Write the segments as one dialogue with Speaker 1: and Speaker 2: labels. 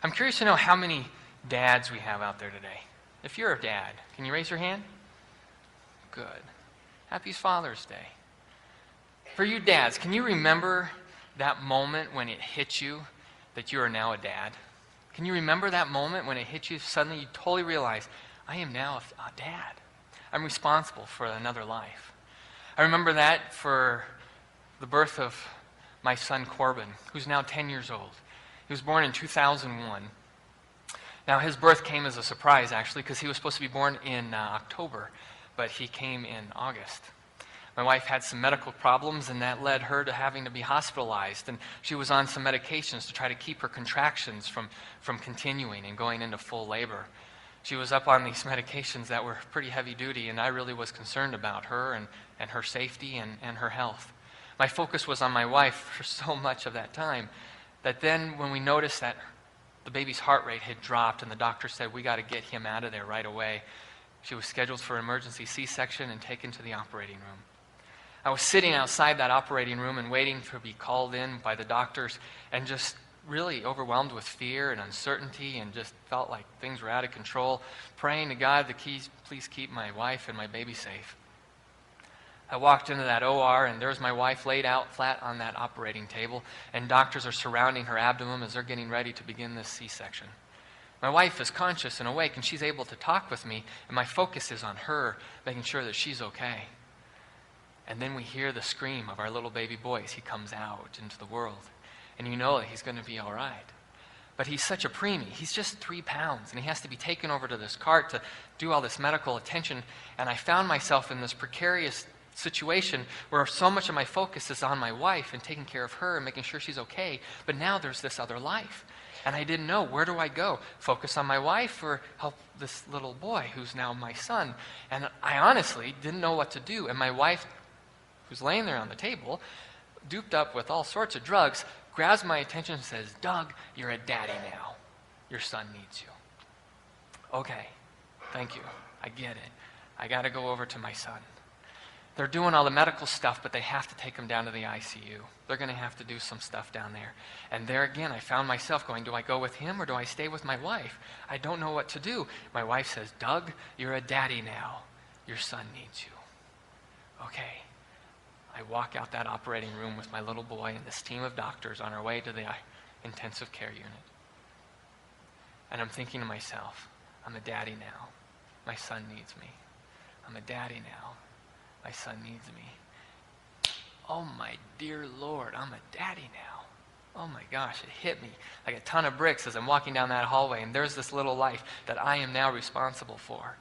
Speaker 1: I'm curious to know how many dads we have out there today. If you're a dad, can you raise your hand? Good. Happy Father's Day. For you dads, can you remember that moment when it hit you that you are now a dad? Can you remember that moment when it hit you, suddenly you totally realize, I am now a dad. I'm responsible for another life. I remember that for the birth of my son Corbin, who's now 10 years old. He was born in 2001. Now, his birth came as a surprise, actually, because he was supposed to be born in October, but he came in August. My wife had some medical problems, and that led her to having to be hospitalized, and she was on some medications to try to keep her contractions from continuing and going into full labor. She was up on these medications that were pretty heavy duty, and I really was concerned about her and her safety and her health. My focus was on my wife for so much of that time that then when we noticed that the baby's heart rate had dropped and the doctor said, we got to get him out of there right away, she was scheduled for an emergency C-section and taken to the operating room. I was sitting outside that operating room and waiting to be called in by the doctors and just really overwhelmed with fear and uncertainty and just felt like things were out of control, praying to God to please keep my wife and my baby safe. I walked into that OR, and there's my wife laid out flat on that operating table, and doctors are surrounding her abdomen as they're getting ready to begin this C-section. My wife is conscious and awake, and she's able to talk with me, and my focus is on her, making sure that she's okay. And then we hear the scream of our little baby boy as he comes out into the world, and you know that he's going to be all right. But he's such a preemie. He's just 3 pounds, and he has to be taken over to this cart to do all this medical attention, and I found myself in this precarious situation where so much of my focus is on my wife and taking care of her and making sure she's okay, but now there's this other life. And I didn't know, where do I go? Focus on my wife or help this little boy who's now my son? And I honestly didn't know what to do. And my wife, who's laying there on the table, duped up with all sorts of drugs, grabs my attention and says, Doug, you're a daddy now. Your son needs you. Okay, thank you. I get it. I got to go over to my son. They're doing all the medical stuff, but they have to take him down to the ICU. They're going to have to do some stuff down there. And there again, I found myself going, do I go with him or do I stay with my wife? I don't know what to do. My wife says, Doug, you're a daddy now. Your son needs you. Okay. I walk out that operating room with my little boy and this team of doctors on our way to the intensive care unit. And I'm thinking to myself, I'm a daddy now. My son needs me. I'm a daddy now. My son needs me. Oh my dear Lord, I'm a daddy now. Oh my gosh, it hit me like a ton of bricks as I'm walking down that hallway, and there's this little life that I am now responsible for.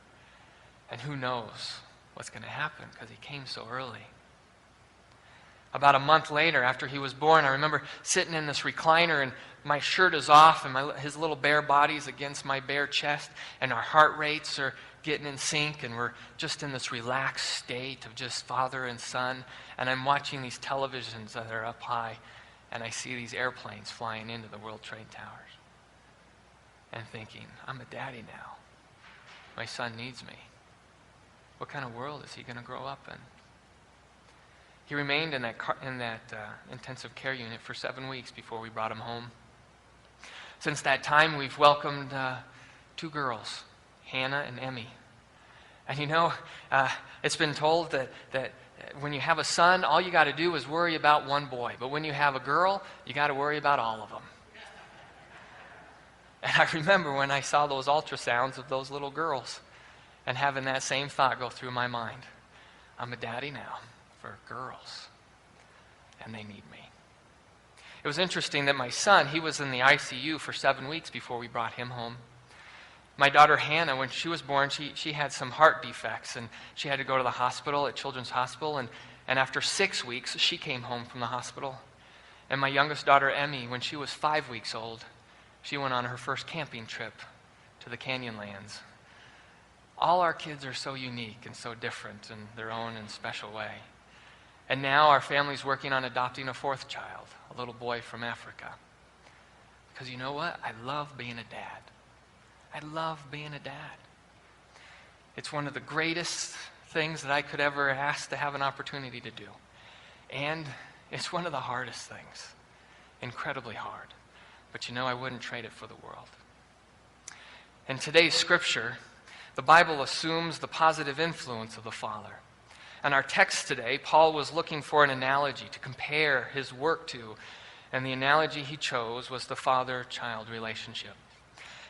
Speaker 1: And who knows what's going to happen because he came so early. About a month later, after he was born, I remember sitting in this recliner, and my shirt is off, and his little bare body's against my bare chest, and our heart rates are getting in sync, and we're just in this relaxed state of just father and son, and I'm watching these televisions that are up high, and I see these airplanes flying into the World Trade Towers, and thinking, I'm a daddy now. My son needs me. What kind of world is he going to grow up in? He remained in that intensive care unit for 7 weeks before we brought him home. Since that time, we've welcomed 2 girls, Hannah and Emmy. And you know, it's been told that when you have a son, all you got to do is worry about one boy. But when you have a girl, you got to worry about all of them. And I remember when I saw those ultrasounds of those little girls and having that same thought go through my mind. I'm a daddy now for girls, and they need me. It was interesting that my son, he was in the ICU for 7 weeks before we brought him home. My daughter Hannah, when she was born, she had some heart defects, and she had to go to the hospital at Children's Hospital, and after 6 weeks, she came home from the hospital. And my youngest daughter Emmy, when she was 5 weeks old, she went on her first camping trip to the Canyonlands. All our kids are so unique and so different in their own and special way. And now our family's working on adopting a 4th child, a little boy from Africa. Because you know what? I love being a dad. I love being a dad. It's one of the greatest things that I could ever ask to have an opportunity to do. And it's one of the hardest things. Incredibly hard. but you know I wouldn't trade it for the world. In today's scripture, the Bible assumes the positive influence of the Father. In our text today, Paul was looking for an analogy to compare his work to, and the analogy he chose was the father-child relationship.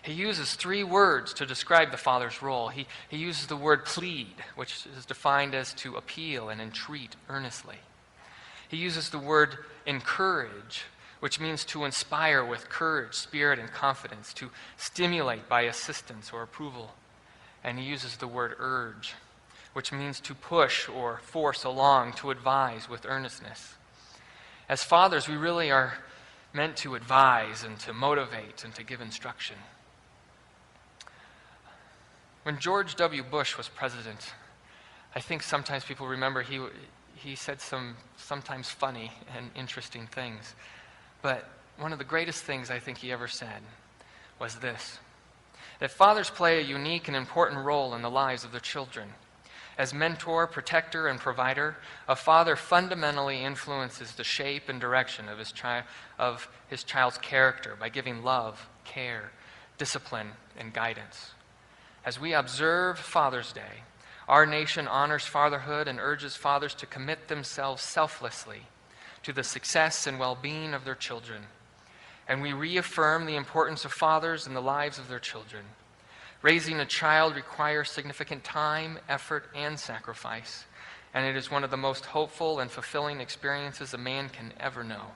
Speaker 1: He uses 3 words to describe the father's role. He uses the word plead, which is defined as to appeal and entreat earnestly. He uses the word encourage, which means to inspire with courage, spirit, and confidence, to stimulate by assistance or approval. And he uses the word urge, which means to push or force along, to advise with earnestness. As fathers, we really are meant to advise and to motivate and to give instruction. When George W. Bush was president, I think sometimes people remember he said some sometimes funny and interesting things. But one of the greatest things I think he ever said was this: that fathers play a unique and important role in the lives of their children. As mentor, protector, and provider, a father fundamentally influences the shape and direction of his child's character by giving love, care, discipline, and guidance. As we observe Father's Day, our nation honors fatherhood and urges fathers to commit themselves selflessly to the success and well-being of their children. And we reaffirm the importance of fathers in the lives of their children. Raising a child requires significant time, effort, and sacrifice, and it is one of the most hopeful and fulfilling experiences a man can ever know.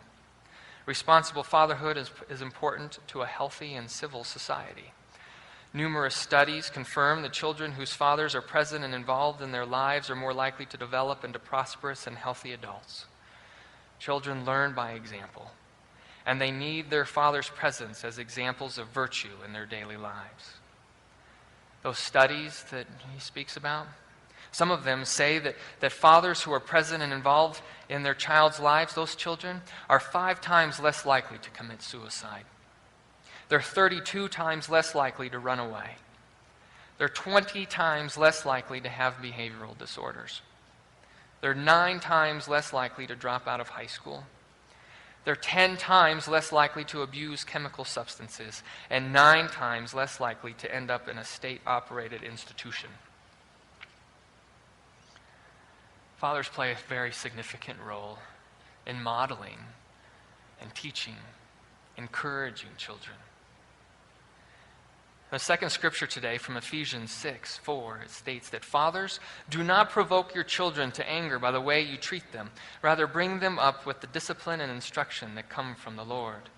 Speaker 1: Responsible fatherhood is important to a healthy and civil society. Numerous studies confirm that children whose fathers are present and involved in their lives are more likely to develop into prosperous and healthy adults. Children learn by example, and they need their father's presence as examples of virtue in their daily lives. Those studies that he speaks about, some of them say that fathers who are present and involved in their child's lives, those children, are 5 times less likely to commit suicide. They're 32 times less likely to run away. They're 20 times less likely to have behavioral disorders. They're 9 times less likely to drop out of high school. They're 10 times less likely to abuse chemical substances and 9 times less likely to end up in a state-operated institution. Fathers play a very significant role in modeling and teaching, encouraging children. The second scripture today from Ephesians 6:4, it states that fathers, do not provoke your children to anger by the way you treat them. Rather, bring them up with the discipline and instruction that come from the Lord.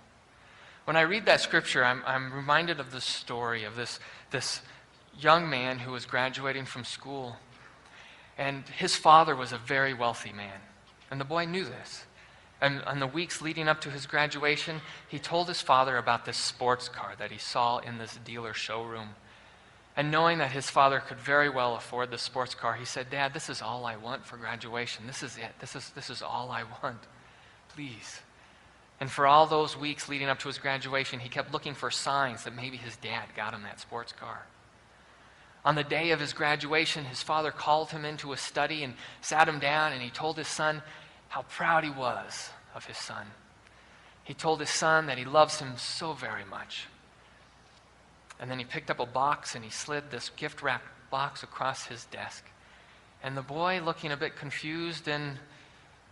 Speaker 1: When I read that scripture, I'm reminded of the story of this young man who was graduating from school. And his father was a very wealthy man. And the boy knew this. And on the weeks leading up to his graduation, he told his father about this sports car that he saw in this dealer showroom. And knowing that his father could very well afford the sports car, he said, "Dad, this is all I want for graduation. This is it. This is all I want. Please." And for all those weeks leading up to his graduation, he kept looking for signs that maybe his dad got him that sports car. On the day of his graduation, his father called him into a study and sat him down, and he told his son how proud he was of his son. He told his son that he loves him so very much. And then he picked up a box and he slid this gift-wrapped box across his desk. And the boy, looking a bit confused and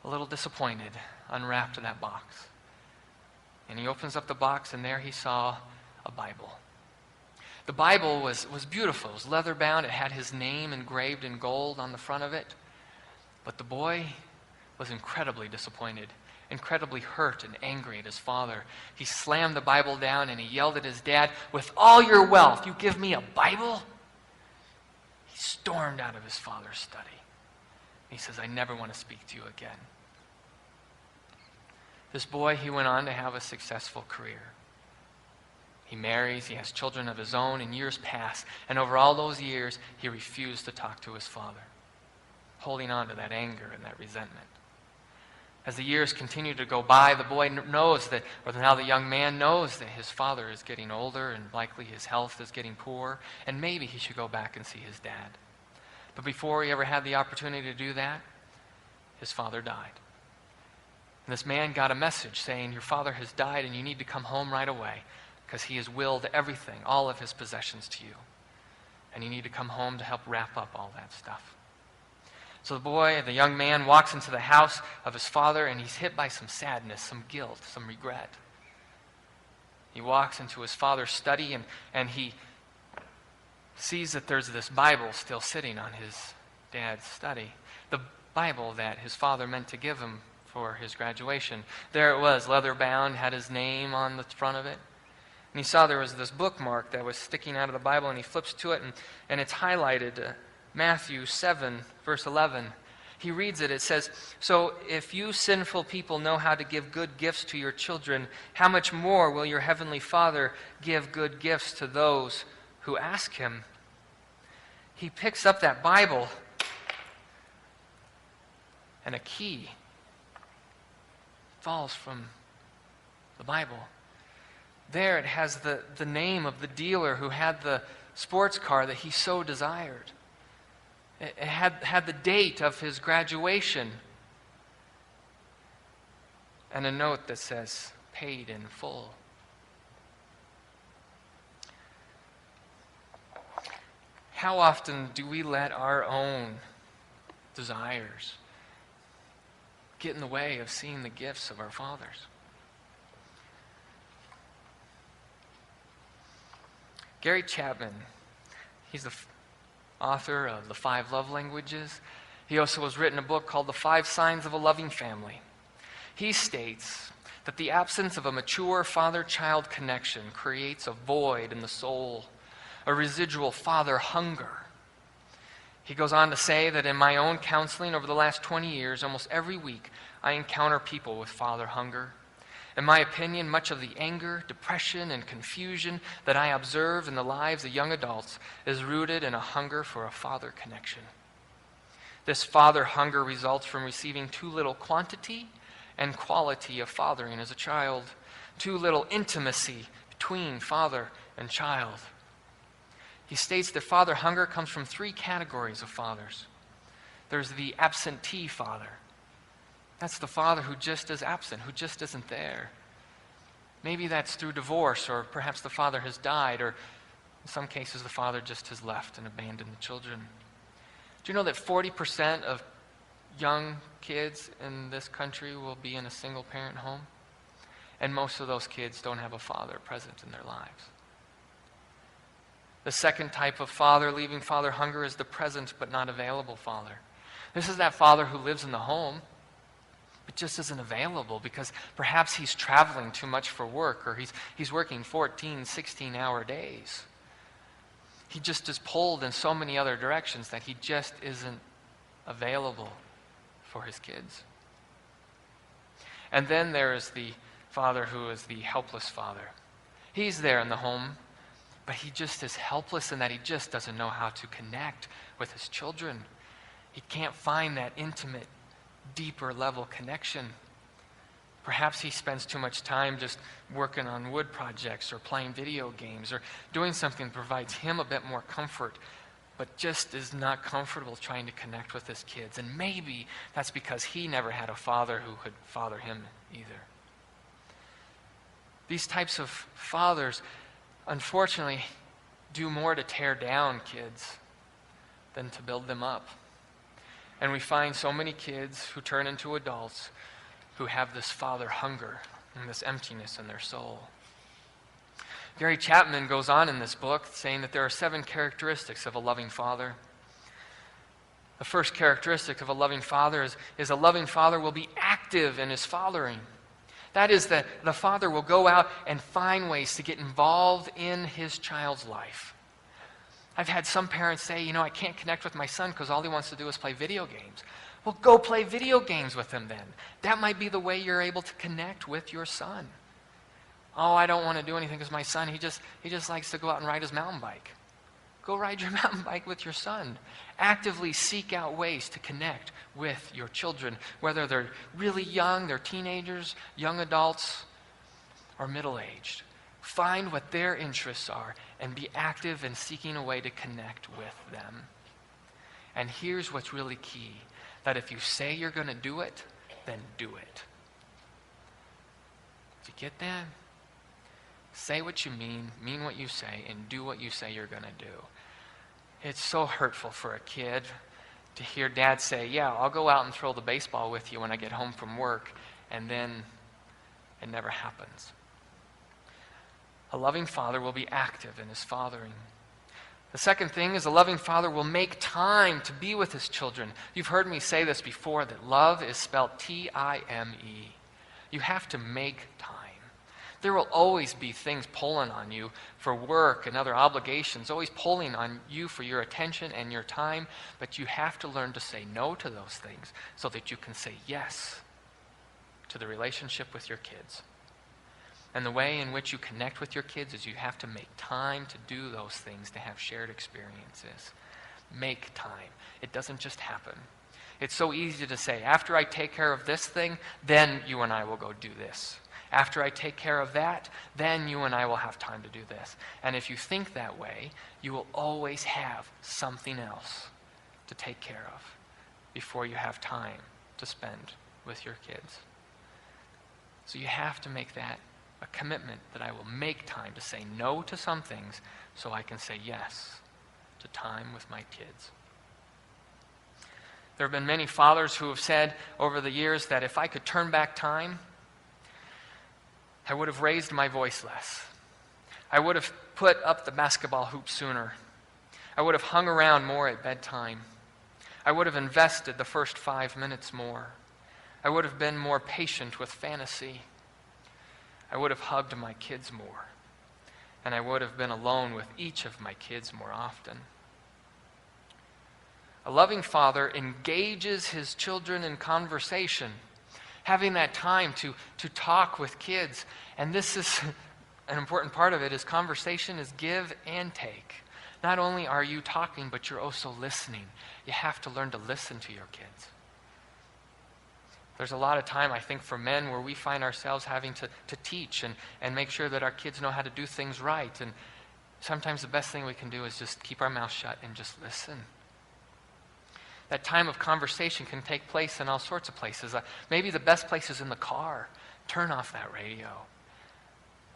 Speaker 1: a little disappointed, unwrapped that box. And he opens up the box, and there he saw a Bible. The Bible was beautiful. It was leather-bound. It had his name engraved in gold on the front of it. But the boy was incredibly disappointed, incredibly hurt and angry at his father. He slammed the Bible down and he yelled at his dad, "With all your wealth, you give me a Bible?" He stormed out of his father's study. He says, "I never want to speak to you again." This boy, he went on to have a successful career. He marries, he has children of his own, and years pass. And over all those years, he refused to talk to his father, holding on to that anger and that resentment. As the years continue to go by, the boy knows that, or now the young man knows that his father is getting older and likely his health is getting poor, and maybe he should go back and see his dad. But before he ever had the opportunity to do that, his father died. And this man got a message saying, your father has died and you need to come home right away because he has willed everything, all of his possessions to you. And you need to come home to help wrap up all that stuff. So the young man, walks into the house of his father and he's hit by some sadness, some guilt, some regret. He walks into his father's study and he sees that there's this Bible still sitting on his dad's study. The Bible that his father meant to give him for his graduation. There it was, leather bound, had his name on the front of it. And he saw there was this bookmark that was sticking out of the Bible, and he flips to it, and it's highlighted, Matthew 7, verse 11. He reads it. It says, so if you sinful people know how to give good gifts to your children, how much more will your heavenly Father give good gifts to those who ask him? He picks up that Bible, and a key falls from the Bible. There it has the name of the dealer who had the sports car that he so desired. It had the date of his graduation and a note that says, paid in full. How often do we let our own desires get in the way of seeing the gifts of our fathers? Gary Chapman, he's the author of The 5 Love Languages. He also has written a book called The 5 Signs of a Loving Family. He states that the absence of a mature father-child connection creates a void in the soul, a residual father hunger. He goes on to say that in my own counseling over the last 20 years, almost every week, I encounter people with father hunger. In my opinion, much of the anger, depression, and confusion that I observe in the lives of young adults is rooted in a hunger for a father connection. This father hunger results from receiving too little quantity and quality of fathering as a child, too little intimacy between father and child. He states that father hunger comes from 3 categories of fathers. There's the absentee father. That's the father who just is absent, who just isn't there. Maybe that's through divorce, or perhaps the father has died, or in some cases the father just has left and abandoned the children. Do you know that 40% of young kids in this country will be in a single-parent home? And most of those kids don't have a father present in their lives. The second type of father leaving father hunger is the present but not available father. This is that father who lives in the home, but just isn't available because perhaps he's traveling too much for work, or he's working 14, 16-hour days. He just is pulled in so many other directions that he just isn't available for his kids. And then there is the father who is the helpless father. He's there in the home, but he just is helpless in that he just doesn't know how to connect with his children. He can't find that intimate, deeper level connection. Perhaps he spends too much time just working on wood projects or playing video games or doing something that provides him a bit more comfort, but just is not comfortable trying to connect with his kids. And maybe that's because he never had a father who could father him either. These types of fathers, unfortunately, do more to tear down kids than to build them up. And we find so many kids who turn into adults who have this father hunger and this emptiness in their soul. Gary Chapman goes on in this book saying that there are 7 characteristics of a loving father. The first characteristic of a loving father is a loving father will be active in his fathering. That is that the father will go out and find ways to get involved in his child's life. I've had some parents say, I can't connect with my son because all he wants to do is play video games. Well, go play video games with him then. That might be the way you're able to connect with your son. Oh, I don't want to do anything because my son, he just likes to go out and ride his mountain bike. Go ride your mountain bike with your son. Actively seek out ways to connect with your children, whether they're really young, they're teenagers, young adults, or middle-aged. Find what their interests are and be active in seeking a way to connect with them. And here's what's really key, that if you say you're going to do it, then do it. Do you get that? Say what you mean what you say, and do what you say you're going to do. It's so hurtful for a kid to hear dad say, yeah, I'll go out and throw the baseball with you when I get home from work, and then it never happens. A loving father will be active in his fathering. The second thing is a loving father will make time to be with his children. You've heard me say this before, that love is spelled T-I-M-E. You have to make time. There will always be things pulling on you for work and other obligations, always pulling on you for your attention and your time, but you have to learn to say no to those things so that you can say yes to the relationship with your kids. And the way in which you connect with your kids is you have to make time to do those things, to have shared experiences. Make time. It doesn't just happen. It's so easy to say, after I take care of this thing, then you and I will go do this. After I take care of that, then you and I will have time to do this. And if you think that way, you will always have something else to take care of before you have time to spend with your kids. So you have to make that a commitment, that I will make time to say no to some things so I can say yes to time with my kids. There have been many fathers who have said over the years that if I could turn back time, I would have raised my voice less. I would have put up the basketball hoop sooner. I would have hung around more at bedtime. I would have invested the first 5 minutes more. I would have been more patient with fantasy. I would have hugged my kids more. And I would have been alone with each of my kids more often. A loving father engages his children in conversation, having that time to talk with kids. And this is an important part of it, is conversation is give and take. Not only are you talking, but you're also listening. You have to learn to listen to your kids. There's a lot of time, I think, for men where we find ourselves having to teach and make sure that our kids know how to do things right. And sometimes the best thing we can do is just keep our mouth shut and just listen. That time of conversation can take place in all sorts of places. Maybe the best place is in the car. Turn off that radio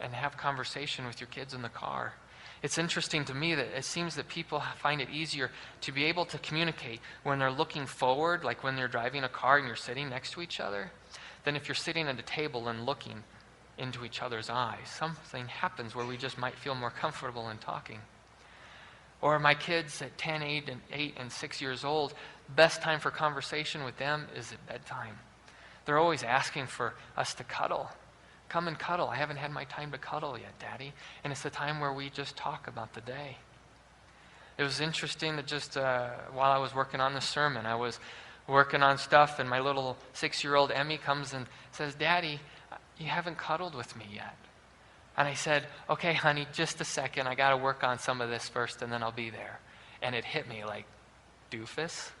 Speaker 1: and have conversation with your kids in the car. It's interesting to me that it seems that people find it easier to be able to communicate when they're looking forward, like when they're driving a car and you're sitting next to each other, than if you're sitting at a table and looking into each other's eyes. Something happens where we just might feel more comfortable in talking. Or my kids at 10, 8, and 6 years old, best time for conversation with them is at bedtime. They're always asking for us to cuddle. Come and cuddle. I haven't had my time to cuddle yet, Daddy. And it's the time where we just talk about the day. It was interesting that just while I was working on the sermon, I was working on stuff, and my little 6-year-old Emmy comes and says, Daddy, you haven't cuddled with me yet. And I said, okay, honey, just a second. I got to work on some of this first, and then I'll be there. And it hit me like, doofus.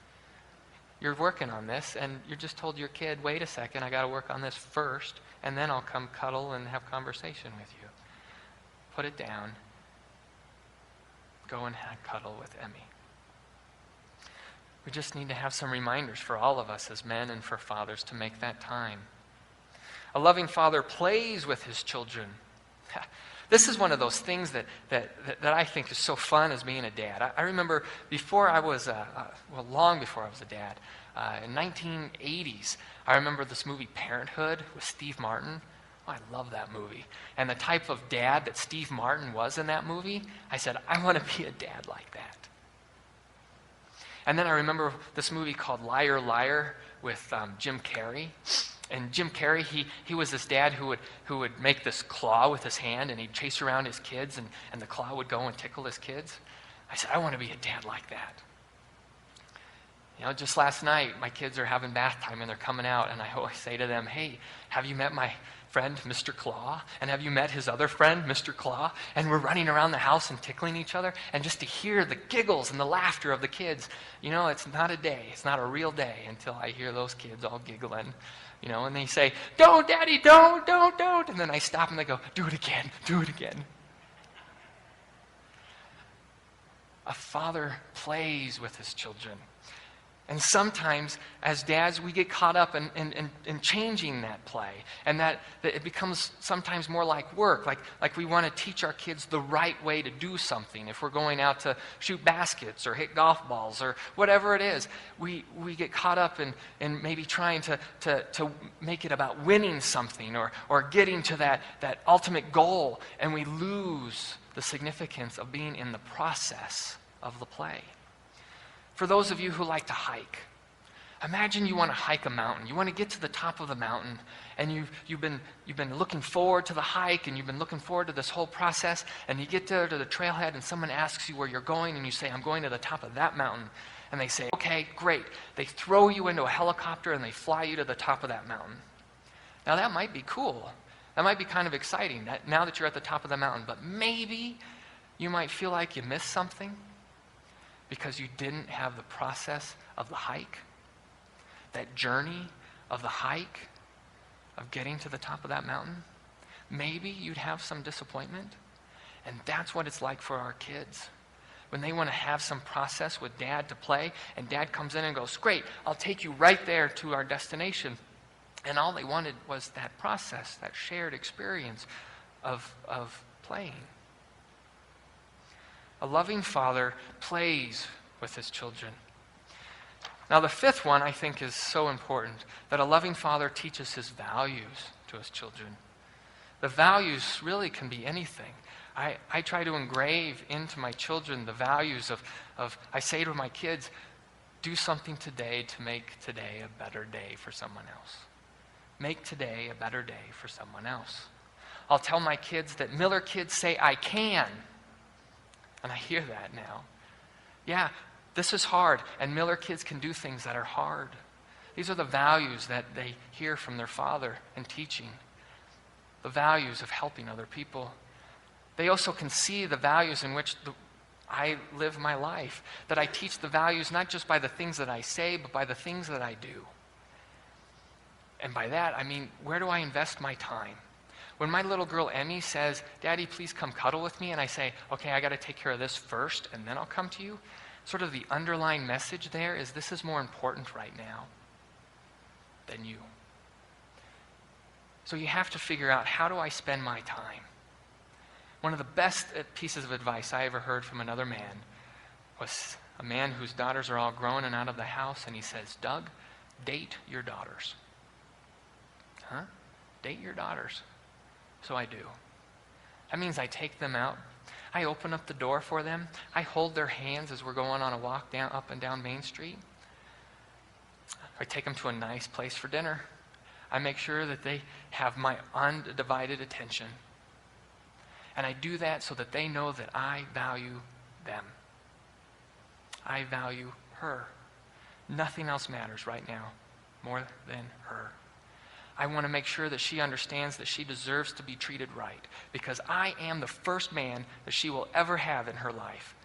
Speaker 1: You're working on this, and you just told your kid, wait a second, I got to work on this first, and then I'll come cuddle and have conversation with you. Put it down. Go and cuddle with Emmy. We just need to have some reminders for all of us as men and for fathers to make that time. A loving father plays with his children. This is one of those things that I think is so fun as being a dad. I remember before I was, long before I was a dad, in 1980s, I remember this movie Parenthood with Steve Martin. Oh, I love that movie. And the type of dad that Steve Martin was in that movie, I said, I want to be a dad like that. And then I remember this movie called Liar, Liar with Jim Carrey. And Jim Carrey, he was this dad who would make this claw with his hand, and he'd chase around his kids, and the claw would go and tickle his kids. I said, I want to be a dad like that. You know, just last night, my kids are having bath time, and they're coming out, and I always say to them, hey, have you met my friend, Mr. Claw? And have you met his other friend, Mr. Claw? And we're running around the house and tickling each other, and just to hear the giggles and the laughter of the kids, you know, it's not a day. It's not a real day until I hear those kids all giggling. You know, and they say, don't, Daddy, don't. And then I stop and they go, do it again. A father plays with his children. And sometimes, as dads, we get caught up in changing that play. And that it becomes sometimes more like work. Like we want to teach our kids the right way to do something. If we're going out to shoot baskets or hit golf balls or whatever it is, we get caught up in maybe trying to make it about winning something or getting to that ultimate goal. And we lose the significance of being in the process of the play. For those of you who like to hike, imagine you want to hike a mountain. You want to get to the top of the mountain, and you've been looking forward to the hike, and you've been looking forward to this whole process, and you get there to the trailhead, and someone asks you where you're going, and you say, I'm going to the top of that mountain. And they say, okay, great. They throw you into a helicopter, and they fly you to the top of that mountain. Now, that might be cool. That might be kind of exciting, now that you're at the top of the mountain. But maybe you might feel like you missed something, because you didn't have the process of the hike, that journey of the hike, of getting to the top of that mountain. Maybe you'd have some disappointment. And that's what it's like for our kids. When they want to have some process with dad to play, and dad comes in and goes, great, I'll take you right there to our destination. And all they wanted was that process, that shared experience of playing. A loving father plays with his children. Now, the fifth one I think is so important, that a loving father teaches his values to his children. The values really can be anything. I try to engrave into my children the values of I say to my kids, do something today to make today a better day for someone else. Make today a better day for someone else. I'll tell my kids that Miller kids say, I can. And I hear that now. Yeah, this is hard, and Miller kids can do things that are hard. These are the values that they hear from their father in teaching. The values of helping other people. They also can see the values in which I live my life. That I teach the values not just by the things that I say, but by the things that I do. And by that, I mean, where do I invest my time? When my little girl Emmy says, Daddy, please come cuddle with me, and I say, okay, I got to take care of this first, and then I'll come to you, sort of the underlying message there is this is more important right now than you. So you have to figure out, how do I spend my time? One of the best pieces of advice I ever heard from another man was a man whose daughters are all grown and out of the house, and he says, Doug, date your daughters. Huh? Date your daughters. So I do. That means I take them out. I open up the door for them. I hold their hands as we're going on a walk up and down Main Street. I take them to a nice place for dinner. I make sure that they have my undivided attention. And I do that so that they know that I value them. I value her. Nothing else matters right now more than her. I want to make sure that she understands that she deserves to be treated right, because I am the first man that she will ever have in her life.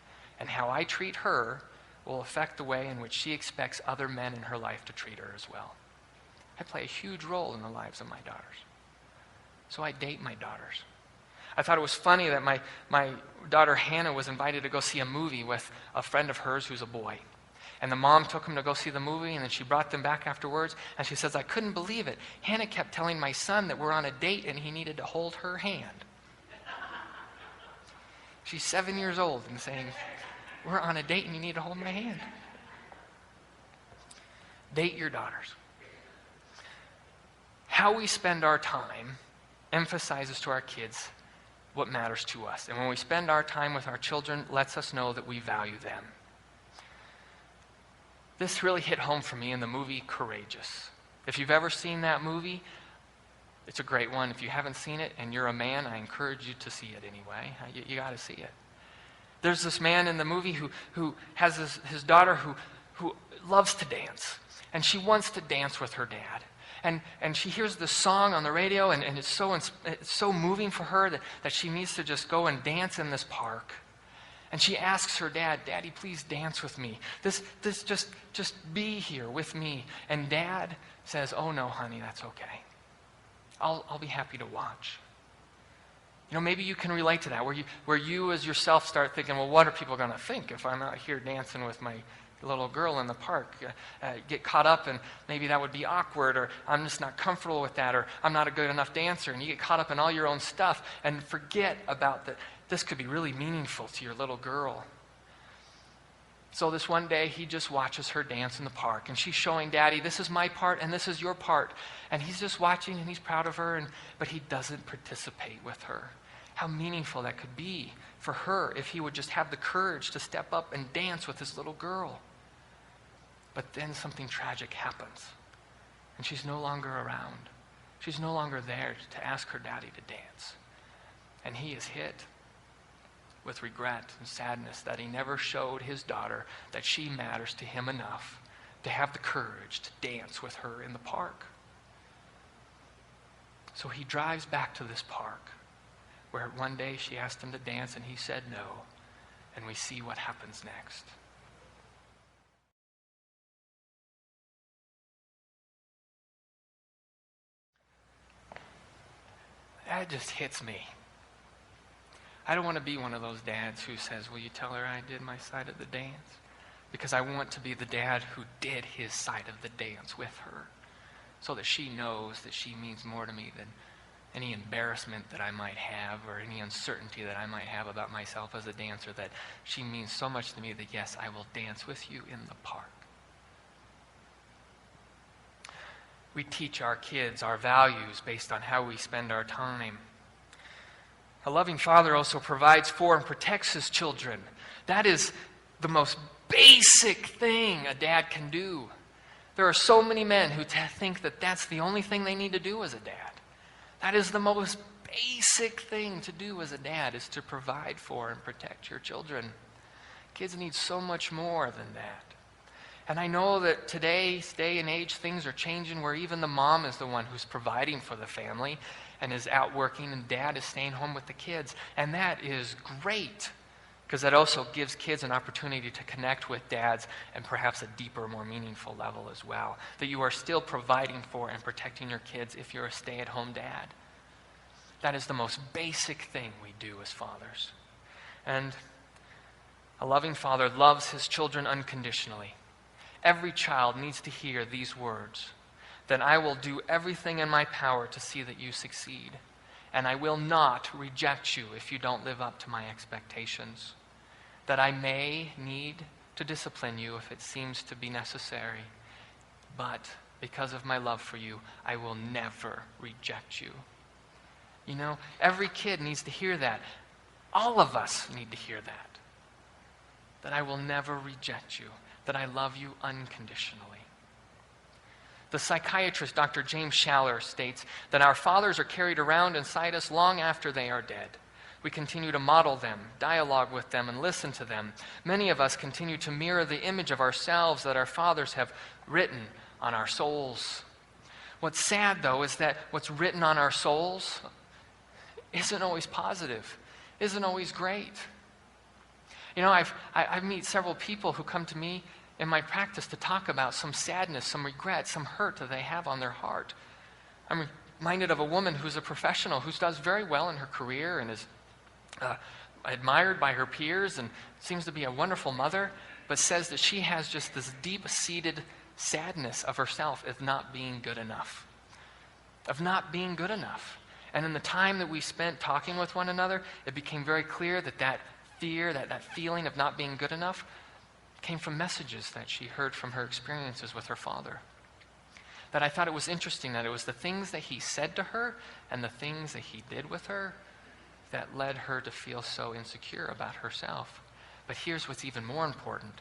Speaker 1: And how I treat her will affect the way in which she expects other men in her life to treat her as well. I play a huge role in the lives of my daughters. So I date my daughters. I thought it was funny that my daughter Hannah was invited to go see a movie with a friend of hers who's a boy. And the mom took him to go see the movie, and then she brought them back afterwards, and she says, I couldn't believe it. Hannah kept telling my son that we're on a date and he needed to hold her hand. She's 7 years old and saying, we're on a date and you need to hold my hand. Date your daughters. How we spend our time emphasizes to our kids what matters to us. And when we spend our time with our children, lets us know that we value them. This really hit home for me in the movie Courageous. If you've ever seen that movie, it's a great one. If you haven't seen it and you're a man, I encourage you to see it anyway. You got to see it. There's this man in the movie who has his daughter who loves to dance. And she wants to dance with her dad. And she hears this song on the radio, and it's so moving for her that she needs to just go and dance in this park. And she asks her dad, Daddy, please dance with me. This just be here with me. And Dad says, oh no, honey, that's okay. I'll be happy to watch. You know, maybe you can relate to that, where you as yourself start thinking, well, what are people going to think if I'm out here dancing with my little girl in the park get caught up and maybe that would be awkward, or I'm just not comfortable with that, or I'm not a good enough dancer, and you get caught up in all your own stuff and forget about that this could be really meaningful to your little girl. So this one day, he just watches her dance in the park, and she's showing Daddy, this is my part and this is your part. And he's just watching and he's proud of her, but he doesn't participate with her. How meaningful that could be for her if he would just have the courage to step up and dance with his little girl. But then something tragic happens, and she's no longer around. She's no longer there to ask her daddy to dance. And he is hit with regret and sadness that he never showed his daughter that she matters to him enough to have the courage to dance with her in the park. So he drives back to this park where one day she asked him to dance and he said no, and we see what happens next. That just hits me. I don't want to be one of those dads who says, will you tell her I did my side of the dance? Because I want to be the dad who did his side of the dance with her, so that she knows that she means more to me than any embarrassment that I might have or any uncertainty that I might have about myself as a dancer, that she means so much to me that, yes, I will dance with you in the park. We teach our kids our values based on how we spend our time. A loving father also provides for and protects his children. That is the most basic thing a dad can do. There are so many men who think that that's the only thing they need to do as a dad. That is the most basic thing to do as a dad, is to provide for and protect your children. Kids need so much more than that. And I know that today's day and age, things are changing where even the mom is the one who's providing for the family and is out working, and dad is staying home with the kids. And that is great, because that also gives kids an opportunity to connect with dads and perhaps a deeper, more meaningful level as well. That you are still providing for and protecting your kids if you're a stay-at-home dad. That is the most basic thing we do as fathers. And a loving father loves his children unconditionally. Every child needs to hear these words: that I will do everything in my power to see that you succeed, and I will not reject you if you don't live up to my expectations. That I may need to discipline you if it seems to be necessary, but because of my love for you, I will never reject you. You know, every kid needs to hear that. All of us need to hear that. That I will never reject you. That I love you unconditionally. The psychiatrist Dr. James Schaller states that our fathers are carried around inside us long after they are dead. We continue to model them, dialogue with them, and listen to them. Many of us continue to mirror the image of ourselves that our fathers have written on our souls. What's sad, though, is that what's written on our souls isn't always positive, isn't always great. You know, I meet several people who come to me in my practice to talk about some sadness, some regret, some hurt that they have on their heart. I'm reminded of a woman who's a professional who does very well in her career and is admired by her peers and seems to be a wonderful mother, but says that she has just this deep-seated sadness of herself of not being good enough. Of not being good enough. And in the time that we spent talking with one another, it became very clear that that fear, that feeling of not being good enough came from messages that she heard from her experiences with her father. That I thought it was interesting that it was the things that he said to her and the things that he did with her that led her to feel so insecure about herself. But here's what's even more important,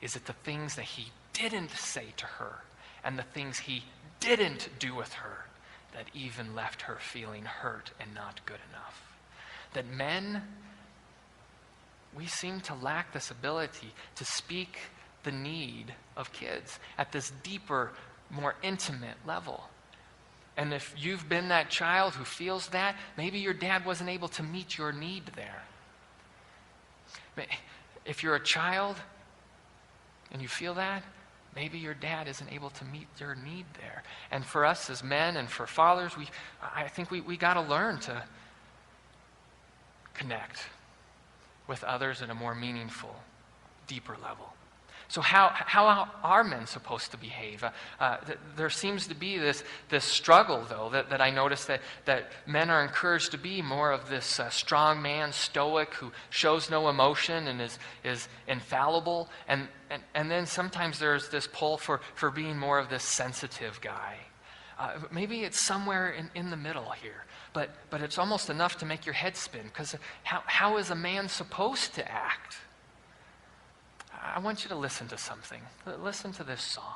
Speaker 1: is that the things that he didn't say to her and the things he didn't do with her that even left her feeling hurt and not good enough. That men, we seem to lack this ability to speak the need of kids at this deeper, more intimate level. And if you've been that child who feels that, maybe your dad wasn't able to meet your need there. If you're a child and you feel that, maybe your dad isn't able to meet your need there. And for us as men and for fathers, I think we got to learn to connect with others at a more meaningful, deeper level. So how are men supposed to behave? There seems to be this struggle, though, that I notice that men are encouraged to be more of this strong man, stoic, who shows no emotion and is infallible. And then sometimes there's this pull for being more of this sensitive guy. Maybe it's somewhere in the middle here. But it's almost enough to make your head spin, because how is a man supposed to act? I want you to listen to something. Listen to this song.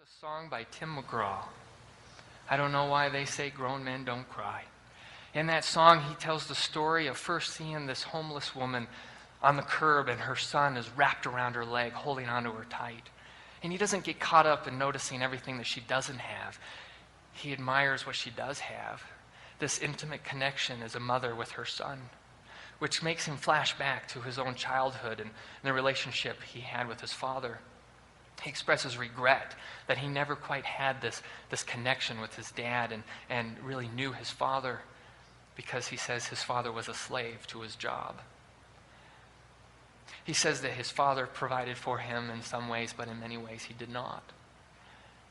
Speaker 1: It's a song by Tim McGraw. I don't know why they say grown men don't cry. In that song, he tells the story of first seeing this homeless woman on the curb, and her son is wrapped around her leg, holding onto her tight. And he doesn't get caught up in noticing everything that she doesn't have. He admires what she does have. This intimate connection as a mother with her son, which makes him flash back to his own childhood and the relationship he had with his father. He expresses regret that he never quite had this connection with his dad and really knew his father, because he says his father was a slave to his job. He says that his father provided for him in some ways, but in many ways he did not.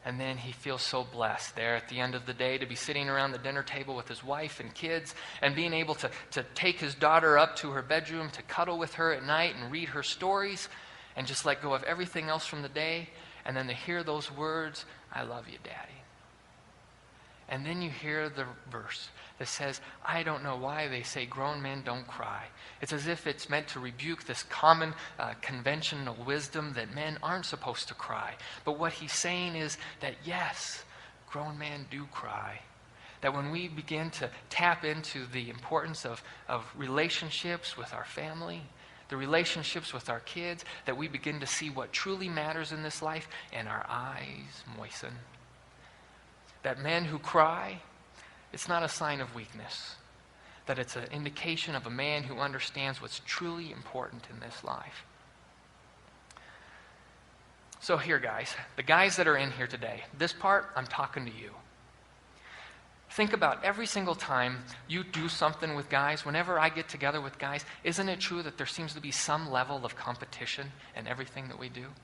Speaker 1: And then he feels so blessed there at the end of the day to be sitting around the dinner table with his wife and kids, and being able to take his daughter up to her bedroom to cuddle with her at night and read her stories and just let go of everything else from the day, and then to hear those words, "I love you, Daddy." And then you hear the verse that says, "I don't know why they say grown men don't cry." It's as if it's meant to rebuke this common conventional wisdom that men aren't supposed to cry. But what he's saying is that, yes, grown men do cry. That when we begin to tap into the importance of relationships with our family, the relationships with our kids, that we begin to see what truly matters in this life, and our eyes moisten. That men who cry, it's not a sign of weakness. That it's an indication of a man who understands what's truly important in this life. So here, guys, the guys that are in here today, this part, I'm talking to you. Think about every single time you do something with guys, whenever I get together with guys, isn't it true that there seems to be some level of competition in everything that we do?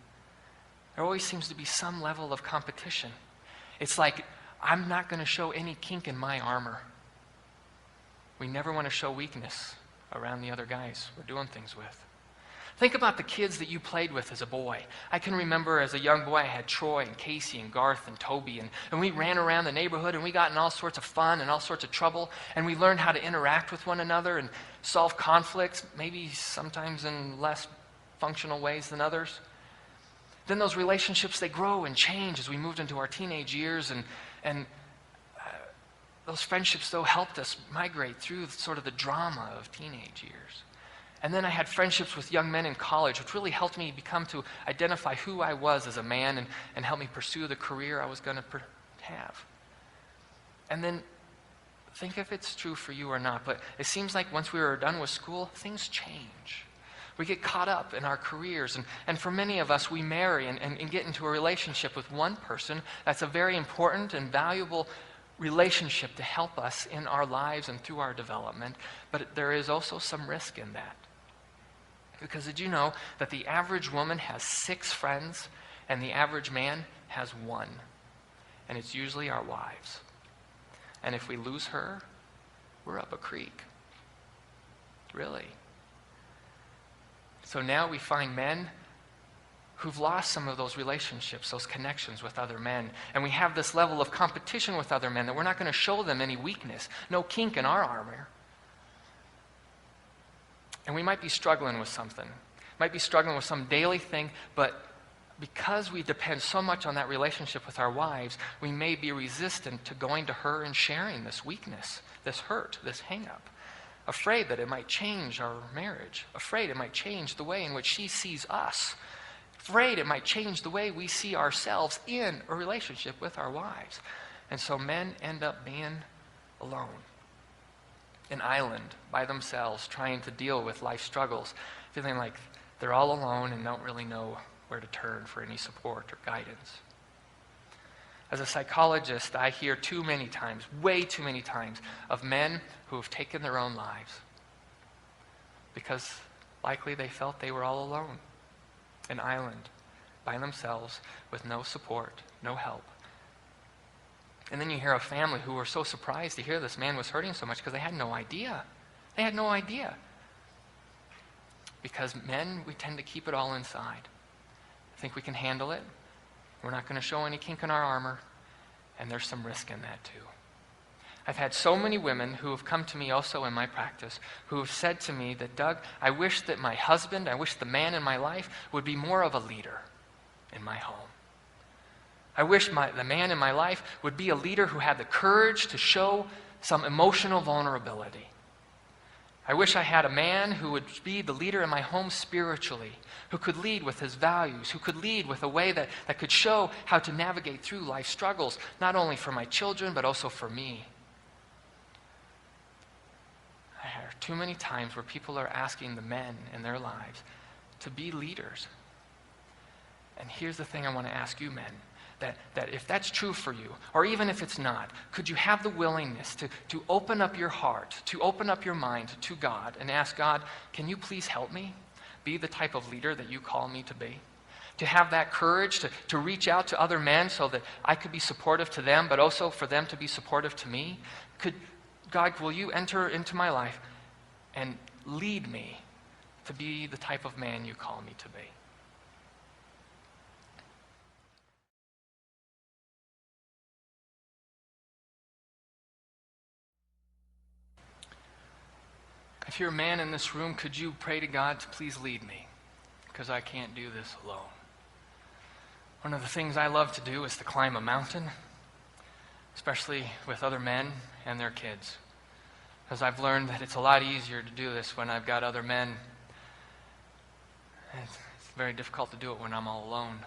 Speaker 1: There always seems to be some level of competition. It's like, I'm not going to show any kink in my armor. We never want to show weakness around the other guys we're doing things with. Think about the kids that you played with as a boy. I can remember as a young boy, I had Troy and Casey and Garth and Toby, and we ran around the neighborhood, and we got in all sorts of fun and all sorts of trouble, and we learned how to interact with one another and solve conflicts, maybe sometimes in less functional ways than others. Then those relationships, they grow and change as we moved into our teenage years, and those friendships, though, helped us migrate through sort of the drama of teenage years. And then I had friendships with young men in college, which really helped me become to identify who I was as a man and help me pursue the career I was going to have. And then think if it's true for you or not, but it seems like once we were done with school, things change. We get caught up in our careers, and for many of us, we marry and get into a relationship with one person that's a very important and valuable relationship to help us in our lives and through our development, but there is also some risk in that. Because did you know that the average woman has 6 friends and the average man has 1? And it's usually our wives. And if we lose her, we're up a creek. Really. So now we find men who've lost some of those relationships, those connections with other men. And we have this level of competition with other men that we're not going to show them any weakness, no kink in our armor. And we might be struggling with something. Might be struggling with some daily thing, but because we depend so much on that relationship with our wives, we may be resistant to going to her and sharing this weakness, this hurt, this hang-up. Afraid that it might change our marriage. Afraid it might change the way in which she sees us. Afraid it might change the way we see ourselves in a relationship with our wives. And so men end up being alone. An island by themselves, trying to deal with life struggles, feeling like they're all alone and don't really know where to turn for any support or guidance. As a psychologist, I hear too many times, way too many times, of men who have taken their own lives. because likely they felt they were all alone, an island, by themselves, with no support, no help. And then you hear a family who were so surprised to hear this man was hurting so much because they had no idea. They had no idea. Because men, we tend to keep it all inside. Think we can handle it. We're not going to show any kink in our armor. And there's some risk in that too. I've had so many women who have come to me also in my practice who have said to me that, Doug, I wish that my husband, I wish the man in my life would be more of a leader in my home. I wish the man in my life would be a leader who had the courage to show some emotional vulnerability. I wish I had a man who would be the leader in my home spiritually, who could lead with his values, who could lead with a way that could show how to navigate through life struggles, not only for my children, but also for me. I hear too many times where people are asking the men in their lives to be leaders. And here's the thing I want to ask you men, that if that's true for you, or even if it's not, could you have the willingness to open up your heart, to open up your mind to God and ask God, can you please help me be the type of leader that you call me to be? To have that courage to reach out to other men so that I could be supportive to them, but also for them to be supportive to me? God, will you enter into my life and lead me to be the type of man you call me to be? If you're a man in this room, could you pray to God to please lead me? Because I can't do this alone. One of the things I love to do is to climb a mountain, especially with other men and their kids. Because I've learned that it's a lot easier to do this when I've got other men. It's very difficult to do it when I'm all alone.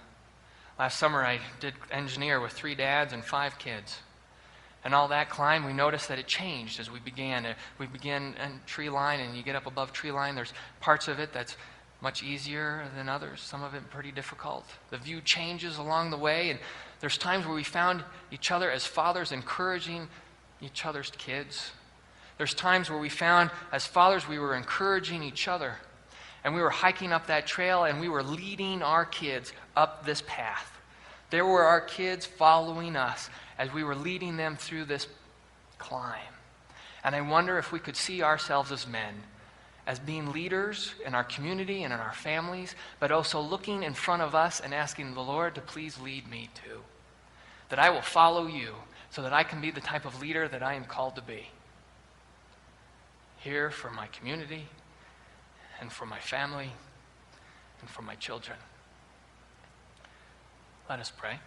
Speaker 1: Last summer I did engineer with 3 dads and 5 kids. And all that climb, we noticed that it changed as we began. We began in tree line, and you get up above tree line. There's parts of it that's much easier than others. Some of it pretty difficult. The view changes along the way, and there's times where we found each other as fathers encouraging each other's kids. There's times where we found as fathers we were encouraging each other. And we were hiking up that trail, and we were leading our kids up this path. There were our kids following us as we were leading them through this climb. And I wonder if we could see ourselves as men, as being leaders in our community and in our families, but also looking in front of us and asking the Lord to please lead me too. That I will follow you so that I can be the type of leader that I am called to be. Here for my community and for my family and for my children. Let us pray.